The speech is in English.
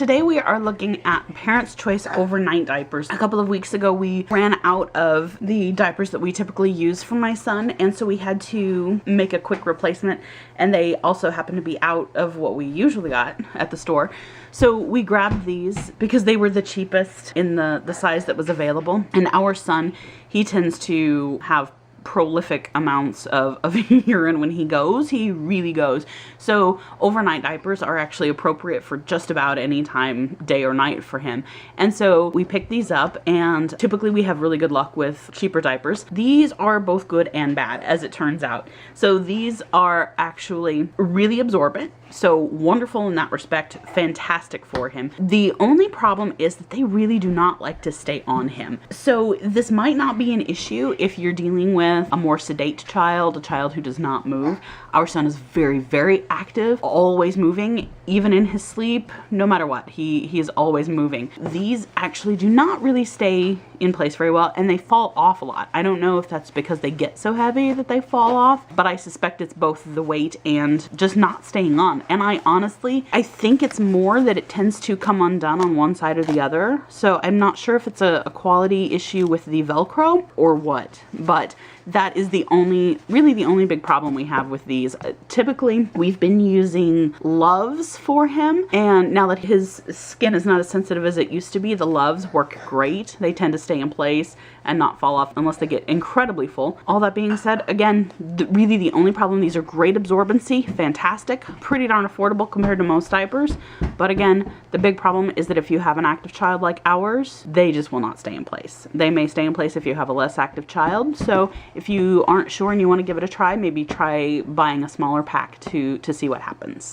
Today we are looking at Parents' Choice overnight diapers. A couple of weeks ago we ran out of the diapers that we typically use for my son, and so we had to make a quick replacement, and they also happen to be out of what we usually got at the store. So we grabbed these because they were the cheapest in the size that was available. And our son, he tends to have prolific amounts of urine when he goes. He really goes. So overnight diapers are actually appropriate for just about any time, day or night, for him. And so we picked these up, and typically we have really good luck with cheaper diapers. These are both good and bad, as it turns out. So these are actually really absorbent. So wonderful in that respect, fantastic for him. The only problem is that they really do not like to stay on him. So this might not be an issue if you're dealing with a more sedate child, a child who does not move. Our son is very, very active, always moving, even in his sleep, no matter what, he is always moving. These actually do not really stay in place very well, and they fall off a lot. I don't know if that's because they get so heavy that they fall off, but I suspect it's both the weight and just not staying on. And I think it's more that it tends to come undone on one side or the other. So I'm not sure if it's a quality issue with the Velcro or what, but that is really the only big problem we have with these. Typically, we've been using Loves for him, and now that his skin is not as sensitive as it used to be, the Loves work great. They tend to stay in place and not fall off unless they get incredibly full. All that being said, again, really the only problem, these are great absorbency, fantastic, pretty darn affordable compared to most diapers. But again, the big problem is that if you have an active child like ours, they just will not stay in place. They may stay in place if you have a less active child. So if you aren't sure and you want to give it a try, maybe try buying a smaller pack to see what happens.